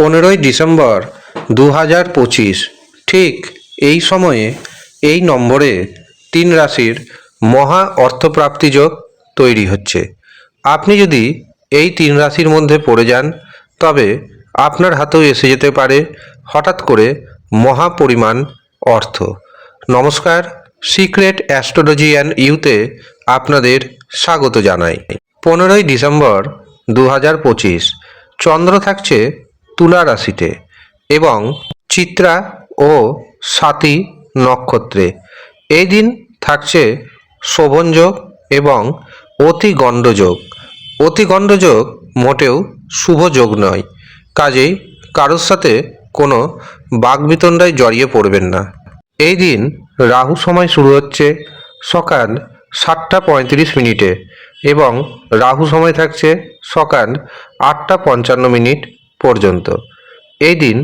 15ই December 2025 ঠিক এই সময়ে এই নম্বরে 3 রাশির মহা অর্থপ্রাপ্তি যোগ তৈরি হচ্ছে। আপনি যদি এই 3 রাশির মধ্যে পড়ে যান তবে আপনার হাতেও এসে যেতে পারে হঠাৎ করে মহা পরিমাণ অর্থ। নমস্কার, সিক্রেট অ্যাস্ট্রোলজি অ্যান্ড ইউতে আপনাদের স্বাগত জানাই। 15ই ডিসেম্বর 2025 চন্দ্র থাকছে তুলা রাশিতে এবং চিত্রা ও স্বাতী নক্ষত্রে। এই দিন থাকছে শোভনযোগ এবং অতিগণ্ডযোগ। অতিগণ্ডযোগ মোটেও শুভ যোগ নয়, কাজেই কারোর সাথে কোনো বাকবিতণ্ডায় জড়িয়ে পড়বেন না। এই দিন রাহু সময় শুরু হচ্ছে সকাল 7টা 35 এবং রাহু সময় থাকছে সকাল 8টা 55 পর্যন্ত। এই দিন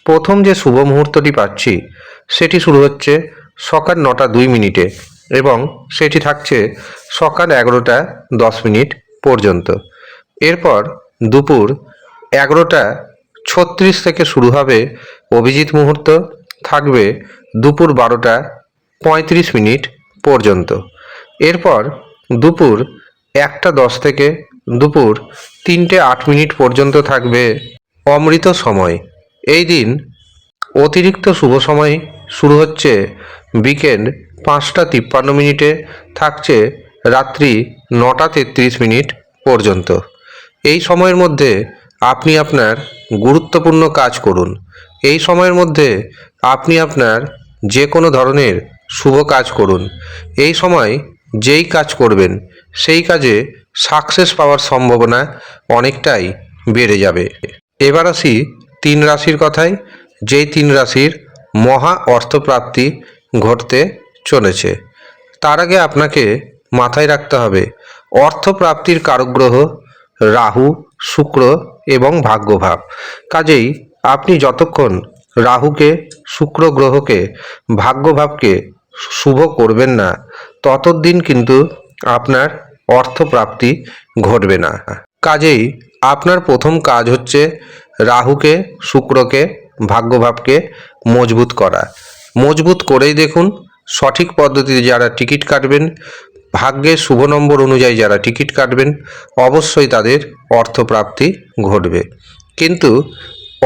প্রথম যে শুভ মুহূর্তটি পাচ্ছি সেটি শুরু হচ্ছে সকাল 9টা 2 এবং সেটি থাকছে সকাল 11টা 10 পর্যন্ত। এরপর দুপুর 11টা 36 থেকে শুরু হবে অভিজিৎ মুহূর্ত, থাকবে দুপুর 12টা 35 পর্যন্ত। এরপর দুপুর 1টা 10 থেকে দুপুর 3টে 8 পর্যন্ত থাকবে অমৃত সময়। এই দিন অতিরিক্ত শুভ সময় শুরু হচ্ছে বিকেল 5টা 53 থাকছে রাত্রি 9টা 33 পর্যন্ত। এই সময়ের মধ্যে আপনি আপনার গুরুত্বপূর্ণ কাজ করুন। এই সময়ের মধ্যে আপনি আপনার যে কোনো ধরনের শুভ কাজ করুন। এই সময় যেই কাজ করবেন সেই কাজে সাকসেস পাওয়ার সম্ভাবনা অনেকটাই বেড়ে যাবে। এবার আসি 3 রাশির কথায়, যেই 3 রাশির মহা অর্থপ্রাপ্তি ঘটতে চলেছে। তার আগে আপনাকে মাথায় রাখতে হবে অর্থপ্রাপ্তির কারক গ্রহ রাহু, শুক্র এবং ভাগ্যভাব। কাজেই আপনি যতক্ষণ রাহুকে, শুক্র গ্রহকে, ভাগ্যভাবকে শুভ করবেন না ততদিন কিন্তু আপনার অর্থপ্রাপ্তি ঘটবে না। কাজেই আপনার প্রথম কাজ হচ্ছে রাহুকে, শুক্রকে, ভাগ্যভাবকে মজবুত করা। মজবুত করেই দেখুন, সঠিক পদ্ধতিতে যারা টিকিট কাটবেন, ভাগ্যের শুভ নম্বর অনুযায়ী যারা টিকিট কাটবেন, অবশ্যই তাদের অর্থপ্রাপ্তি ঘটবে। কিন্তু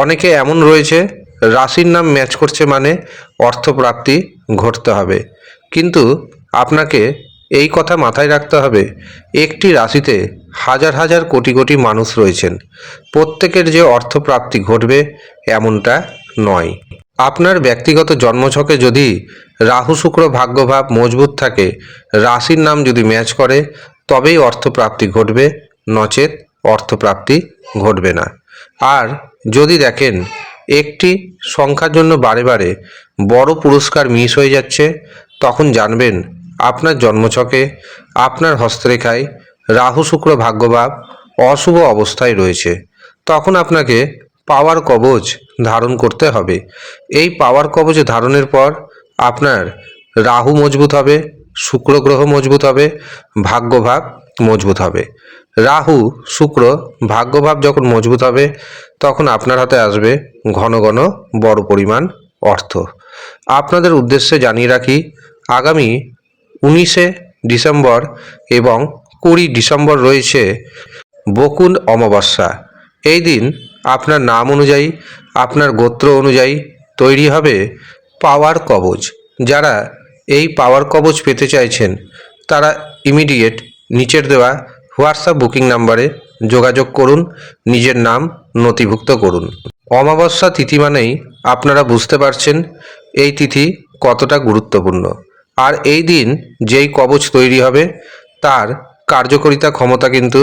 অনেকে এমন রয়েছে রাশির নাম ম্যাচ করছে মানে অর্থপ্রাপ্তি ঘটতে হবে। কিন্তু আপনাকে এই কথা মাথায় রাখতে হবে একটি রাশিতে হাজার হাজার কোটি কোটি মানুষ রয়েছেন, প্রত্যেকের যে অর্থপ্রাপ্তি ঘটবে এমনটা নয়। আপনার ব্যক্তিগত জন্মছকে যদি রাহু, শুক্র, ভাগ্যভাব মজবুত থাকে, রাশির নাম যদি ম্যাচ করে, তবেই অর্থপ্রাপ্তি ঘটবে, নচেত অর্থপ্রাপ্তি ঘটবে না। আর যদি দেখেন একটি সংখ্যার জন্য বারে বারে বড় পুরস্কার মিস হয়ে যাচ্ছে, তখন জানবেন আপনার জন্মছকে, আপনার হস্তরেখায় রাহু, শুক্র, ভাগ্যভাব অশুভ অবস্থায় রয়েছে। তখন আপনাকে পাওয়ার কবচ ধারণ করতে হবে। এই পাওয়ার কবচ ধারণের পর আপনার রাহু মজবুত হবে, শুক্র গ্রহ মজবুত হবে, ভাগ্যভাব মজবুত হবে। রাহু, শুক্র, ভাগ্যভাব যখন মজবুত হবে তখন আপনার হাতে আসবে ঘন ঘন বড় পরিমাণ অর্থ। আপনাদের উদ্দেশ্যে জানিয়ে রাখি, আগামী 19ডিসেম্বর এবং 20ডিসেম্বর রয়েছে বকুল অমাবস্যা। এই দিন আপনার নাম অনুযায়ী, আপনার গোত্র অনুযায়ী তৈরি হবে পাওয়ার কবচ। যারা এই পাওয়ার কবচ পেতে চাইছেন তারা ইমিডিয়েট নিচের দেওয়া হোয়াটসঅ্যাপ বুকিং নাম্বারে যোগাযোগ করুন, নিজের নাম নথিভুক্ত করুন। অমাবস্যা তিথি মানেই আপনারা বুঝতে পারছেন এই তিথি কতটা গুরুত্বপূর্ণ। আর এই দিন যেই কবচ তৈরি হবে তার কার্যকারিতা ক্ষমতা কিন্তু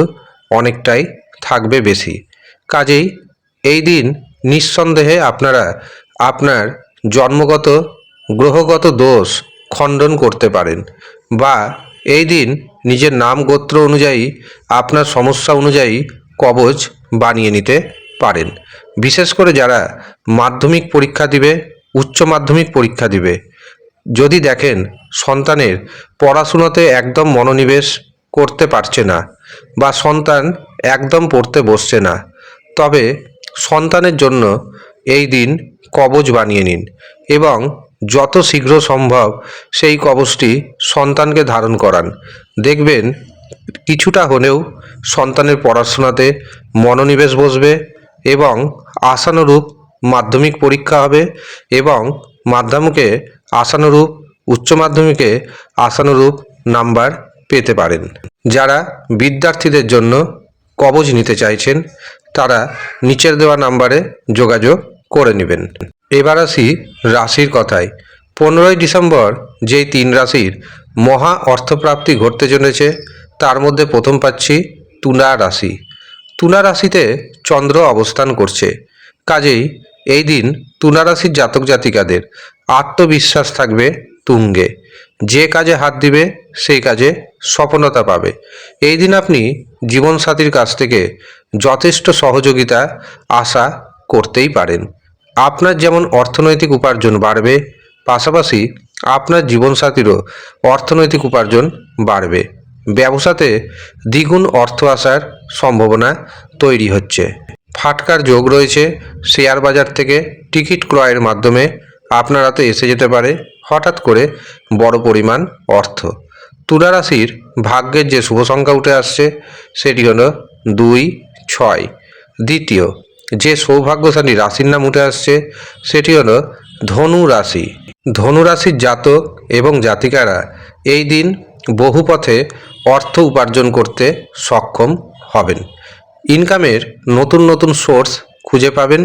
অনেকটাই থাকবে বেশি। কাজেই এই দিন নিঃসন্দেহে আপনারা আপনার জন্মগত গ্রহগত দোষ খণ্ডন করতে পারেন, বা এই দিন নিজের নাম গোত্র অনুযায়ী আপনার সমস্যা অনুযায়ী কবচ বানিয়ে নিতে পারেন। বিশেষ করে যারা মাধ্যমিক পরীক্ষা দিবে, উচ্চ মাধ্যমিক পরীক্ষা দিবে, যদি দেখেন সন্তানের পড়াশুনোতে একদম মনোনিবেশ করতে পারছে না বা সন্তান একদম পড়তে বসছে না, তবে সন্তানের জন্য এই দিন কবচ বানিয়ে নিন এবং যত শীঘ্র সম্ভব সেই কবচটি সন্তানকে ধারণ করান। দেখবেন কিছুটা হলেও সন্তানের পড়াশোনাতে মনোনিবেশ বসবে এবং আশানুরূপ মাধ্যমিক পরীক্ষা হবে এবং মাধ্যমিকে আশানুরূপ উচ্চ মাধ্যমিকে আশানুরূপ নাম্বার পেতে পারেন। যারা বিদ্যার্থীদের জন্য কবচ নিতে চাইছেন তারা নিচের দেওয়া নাম্বারে যোগাযোগ করে নেবেন। এবার আসি রাশির কথায়। 15ই ডিসেম্বর যেই 3 রাশির মহা অর্থপ্রাপ্তি ঘটতে চলেছে তার মধ্যে প্রথম পাচ্ছি তুলা রাশি। তুলা রাশিতে চন্দ্র অবস্থান করছে, কাজেই এই দিন তুলা রাশির জাতক জাতিকাদের আত্মবিশ্বাস থাকবে তুঙ্গে। যে কাজে হাত দিবে সেই কাজে সফলতা পাবে। এই দিন আপনি জীবনসাথীর কাছ থেকে যথেষ্ট সহযোগিতা আশা করতেই পারেন। আপনার যেমন অর্থনৈতিক উপার্জন বাড়বে, পাশাপাশি আপনার জীবনসাথীরও অর্থনৈতিক উপার্জন বাড়বে। ব্যবসাতে দ্বিগুণ অর্থ আসার সম্ভাবনা তৈরি হচ্ছে। ফাটকার যোগ রয়েছে। শেয়ার বাজার থেকে টিকিট ক্রয়ের মাধ্যমে আপনার হাতে এসে যেতে পারে হঠাৎ করে বড় পরিমাণ অর্থ। তুলা রাশির ভাগ্যের যে শুভ সংখ্যা উঠে আসছে সেটি হলো 2, 6। দ্বিতীয় যে সৌভাগ্যশালী রাশির নাম উঠে আসছে সেটি হলো ধনু রাশি। ধনু রাশির জাতক এবং জাতিকারা এই দিন বহু পথে অর্থ উপার্জন করতে সক্ষম হবেন। ইনকামের নতুন নতুন সোর্স খুঁজে পাবেন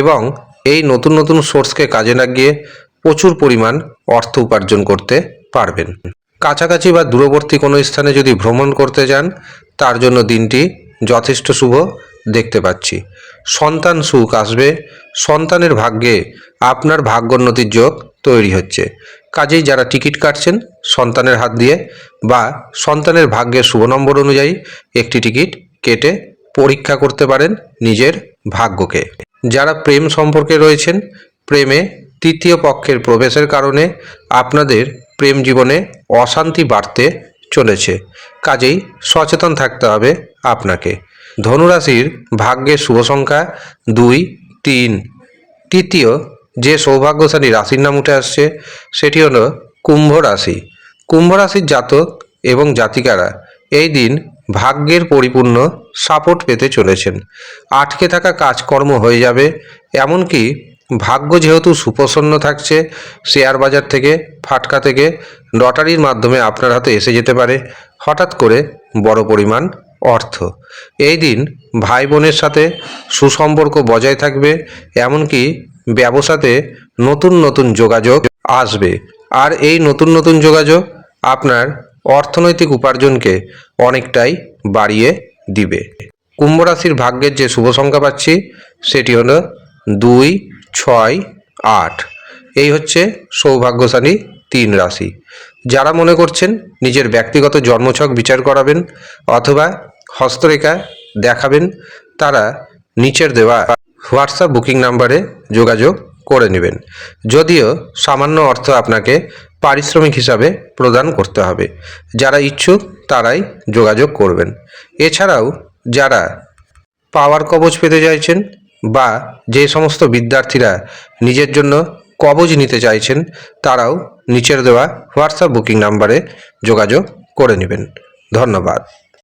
এবং এই নতুন নতুন সোর্সকে কাজে লাগিয়ে প্রচুর পরিমাণ অর্থ উপার্জন করতে পারবেন। কাছাকাছি বা দূরবর্তী কোনো স্থানে যদি ভ্রমণ করতে যান তার জন্য দিনটি যথেষ্ট শুভ দেখতে পাচ্ছি। সন্তান সুখ আসবে। সন্তানের ভাগ্যে আপনার ভাগ্যোন্নতির যোগ তৈরি হচ্ছে। কাজেই যারা টিকিট কাটছেন সন্তানের হাত দিয়ে বা সন্তানের ভাগ্যের শুভ নম্বর অনুযায়ী একটি টিকিট কেটে পরীক্ষা করতে পারেন নিজের ভাগ্যকে। যারা প্রেম সম্পর্কে রয়েছেন, প্রেমে তৃতীয় পক্ষের প্রবেশের কারণে আপনাদের প্রেম জীবনে অশান্তি বাড়তে চলেছে, কাজেই সচেতন থাকতে হবে আপনাকে। ধনুরাশির ভাগ্যের শুভ সংখ্যা 2, 3। তৃতীয় যে সৌভাগ্যশালী রাশির নাম উঠে আসছে সেটি হলো কুম্ভ রাশি। কুম্ভ রাশির জাতক এবং জাতিকারা এই দিন ভাগ্যের পরিপূর্ণ সাপোর্ট পেতে চলেছেন। আটকে থাকা কাজকর্ম হয়ে যাবে। এমনকি ভাগ্য যেহেতু সুপ্রসন্ন থাকছে, শেয়ার বাজার থেকে ফাটকা থেকে লটারির মাধ্যমে আপনার হাতে এসে যেতে পারে হঠাৎ করে বড় পরিমাণ অর্থ। এই দিন ভাই বোনের সাথে সুসম্পর্ক বজায় থাকবে। এমনকি ব্যবসাতে নতুন নতুন যোগাযোগ আসবে। আর এই নতুন নতুন যোগাযোগ আপনার অর্থনৈতিক উপার্জনকে অনেকটাই বাড়িয়ে দিবে। কুম্ভ রাশির ভাগ্যের যে শুভ সংখ্যা পাচ্ছি সেটি হলো 2, 6, 8। এই হচ্ছে সৌভাগ্যশালী 3 রাশি। যারা মনে করছেন নিজের ব্যক্তিগত জন্মছক বিচার করাবেন অথবা হস্তরেখা দেখাবেন তারা নিচের দেওয়া হোয়াটসঅ্যাপ বুকিং নাম্বারে যোগাযোগ করে নেবেন। যদিও সামান্য অর্থ আপনাকে পারিশ্রমিক হিসাবে প্রদান করতে হবে। যারা ইচ্ছুক তারাই যোগাযোগ করবেন। এছাড়াও যারা পাওয়ার কবচ পেতে চাইছেন বা যে সমস্ত বিদ্যার্থীরা নিজের জন্য কবচ নিতে চাইছেন তারাও নিচের দেওয়া হোয়াটসঅ্যাপ বুকিং নাম্বারে যোগাযোগ করে নেবেন। ধন্যবাদ।